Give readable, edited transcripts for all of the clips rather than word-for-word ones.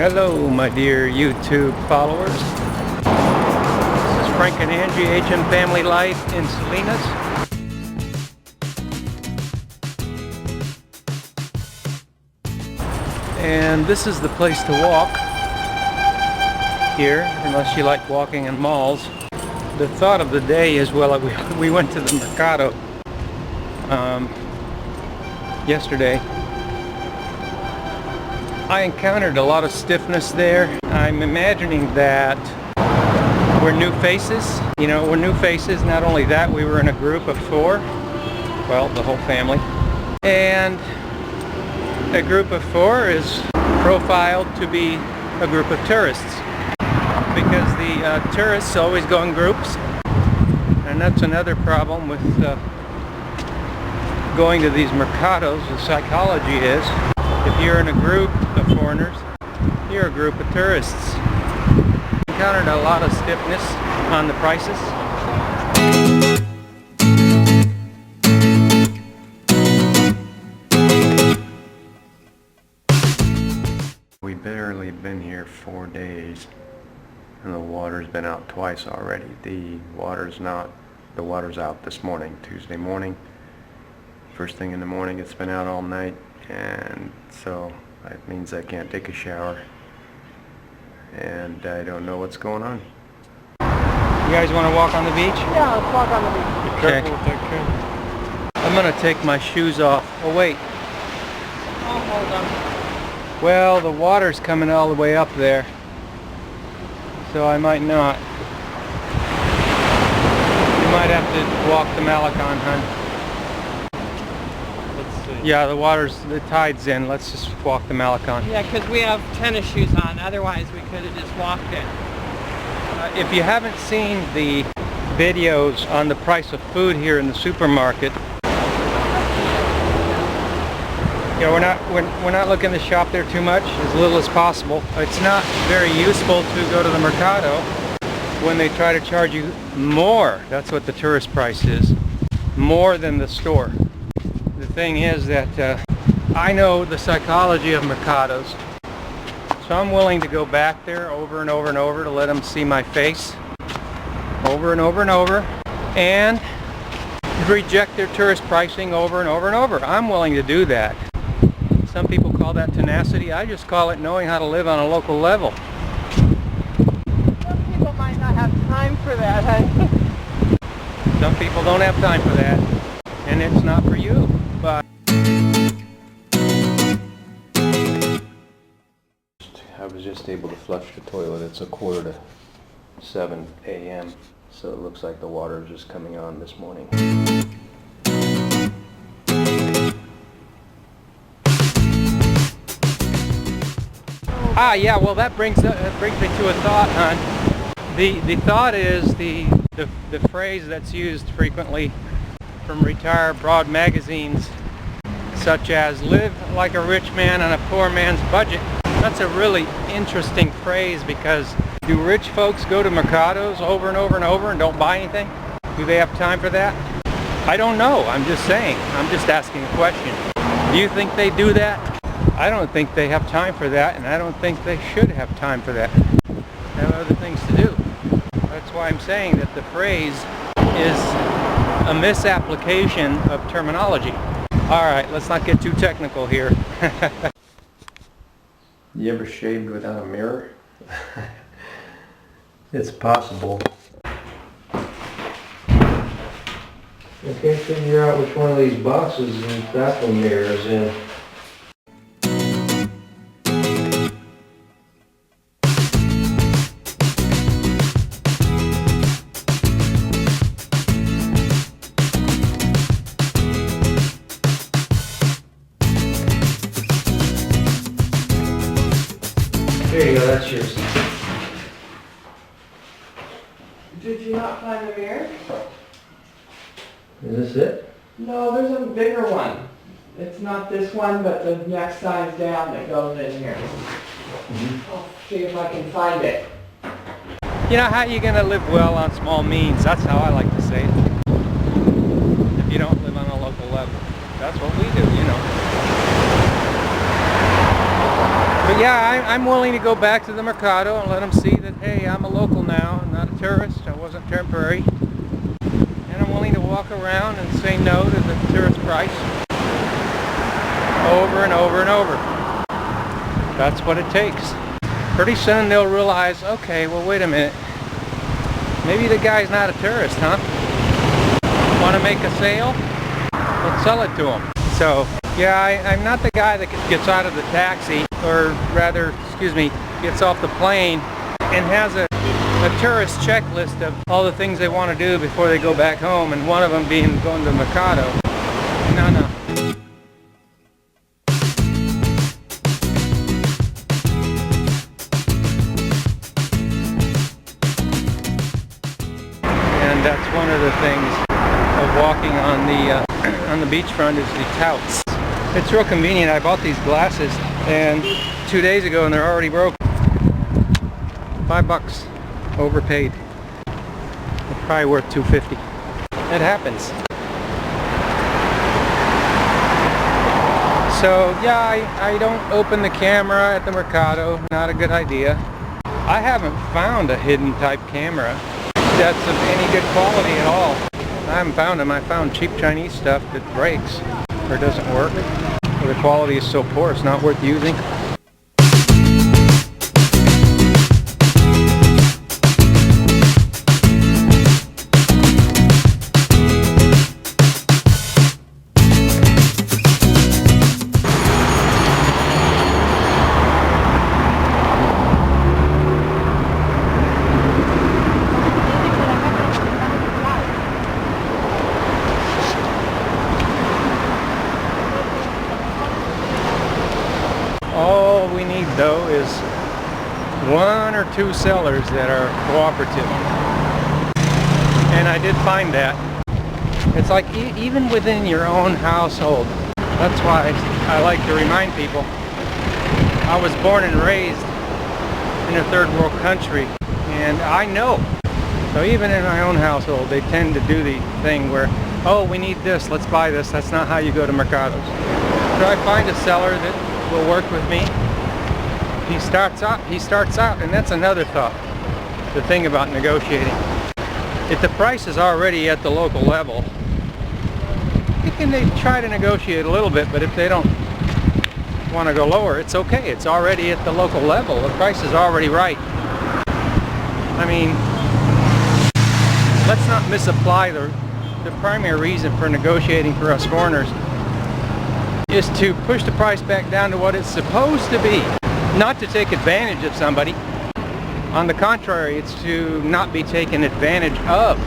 Hello, my dear YouTube followers. This is Frank and Angie, HM Family Life in Salinas. And this is the place to walk here, unless you like walking in malls. The thought of the day is, well, we went to the mercado yesterday. I encountered a lot of stiffness there. I'm imagining that we're new faces. You know, we're new faces. Not only that, we were in a group of 4. Well, the whole family. And a group of 4 is profiled to be a group of tourists. Because the tourists always go in groups. And that's another problem with going to these mercados. The psychology is, if you're in a group of foreigners, you're a group of tourists. Encountered a lot of stiffness on the prices. We've barely been here 4 days, and the water's been out twice already. The water's out this morning, Tuesday morning. First thing in the morning, it's been out all night. And so that means I can't take a shower, and I don't know what's going on. You guys want to walk on the beach? Yeah, let's walk on the beach. Be careful with that camera. I'm going to take my shoes off. Oh wait. Oh, hold on. Well, the water's coming all the way up there, so I might not. You might have to walk the Malecon, hun. Yeah, the tide's in. Let's just walk the Malecon. Yeah, because we have tennis shoes on. Otherwise, we could have just walked it. If you haven't seen the videos on the price of food here in the supermarket, you know, we're not looking to shop there too much, as little as possible. It's not very useful to go to the mercado when they try to charge you more. That's what the tourist price is, more than the store. The thing is that I know the psychology of mercados, so I'm willing to go back there over and over and over to let them see my face over and over and over, and reject their tourist pricing over and over and over. I'm willing to do that. Some people call that tenacity. I just call it knowing how to live on a local level. Some people might not have time for that, huh? Some people don't have time for that, and it's not for you. But I was just able to flush the toilet. It's 6:45 a.m. so it looks like the water is just coming on this morning. Yeah, well, that brings me to a thought, hon. The thought is the phrase that's used frequently from retired broad magazines, such as "live like a rich man on a poor man's budget." That's a really interesting phrase, because do rich folks go to mercados over and over and over and don't buy anything? Do they have time for that? I don't know. I'm just saying. I'm just asking a question. Do you think they do that? I don't think they have time for that, and I don't think they should have time for that. They have other things to do. That's why I'm saying that the phrase is a misapplication of terminology. Alright, let's not get too technical here. You ever shaved without a mirror? It's possible. I can't figure out which one of these boxes the bathroom mirror is in. There you go, that's yours. Did you not find the mirror? Is this it? No, there's a bigger one. It's not this one, but the next size down that goes in here. I'll see if I can find it. You know, how are you going to live well on small means? That's how I like to say it. If you don't live on a local level. That's what we do, you know. But yeah, I'm willing to go back to the mercado and let them see that, hey, I'm a local now, I'm not a tourist, I wasn't temporary. And I'm willing to walk around and say no to the tourist price over and over and over. That's what it takes. Pretty soon they'll realize, okay, well, wait a minute. Maybe the guy's not a tourist, huh? Want to make a sale? Let's sell it to him. So, yeah, I'm not the guy that gets out of the taxi, or rather, excuse me, gets off the plane and has a tourist checklist of all the things they want to do before they go back home, and one of them being going to the mercado. No. And that's one of the things of walking on the beachfront is the touts. It's real convenient. I bought these glasses and 2 days ago and they're already broke. $5 overpaid. They're probably worth $2.50. It happens. So yeah, I don't open the camera at the mercado. Not a good idea. I haven't found a hidden type camera that's of any good quality at all. I haven't found them. I found cheap Chinese stuff that breaks or doesn't work, or the quality is so poor it's not worth using. All we need though is 1 or 2 sellers that are cooperative. And I did find that. It's like even within your own household. That's why I like to remind people. I was born and raised in a third world country, and I know. So even in my own household, they tend to do the thing where, oh, we need this, let's buy this. That's not how you go to mercados. So I find a seller that will work with me. He starts out, and that's another thought. The thing about negotiating. If the price is already at the local level, they try to negotiate a little bit, but if they don't want to go lower, it's okay. It's already at the local level. The price is already right. I mean, let's not misapply the primary reason for negotiating for us foreigners is to push the price back down to what it's supposed to be, not to take advantage of somebody. On the contrary, it's to not be taken advantage of.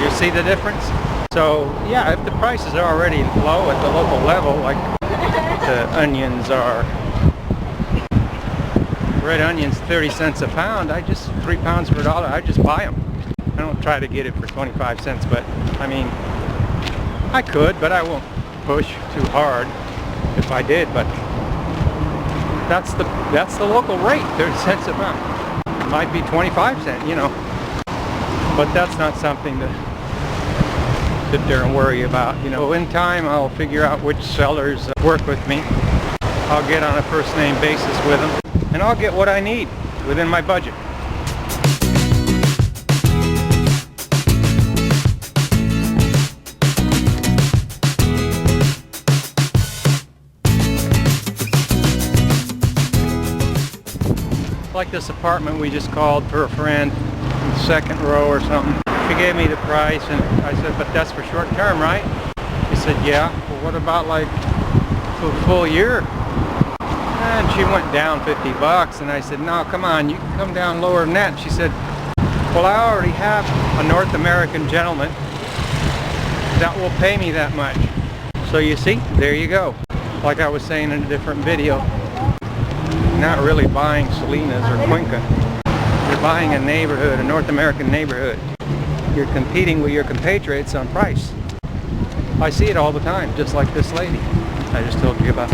You see the difference? So yeah, if the price is already low at the local level, like the onions are, red onions 30 cents a pound, I just, 3 pounds per $1, I just buy them. I don't try to get it for 25 cents, but I mean, I could, but I won't push too hard if I did. But that's the local rate, 30 cents a pound. It might be 25 cents, you know, but that's not something to sit there and worry about. You know, in time I'll figure out which sellers work with me. I'll get on a first name basis with them, and I'll get what I need within my budget. Like this apartment we just called for a friend in the 2nd row or something. She gave me the price and I said, but that's for short term, right? She said, yeah. Well, what about like for a full year? And she went down $50, and I said, no, come on, you can come down lower than that. And she said, well, I already have a North American gentleman that will pay me that much. So you see, there you go. Like I was saying in a different video, not really buying Salinas or Cuenca. You're buying a neighborhood, a North American neighborhood. You're competing with your compatriots on price. I see it all the time, just like this lady I just told you about.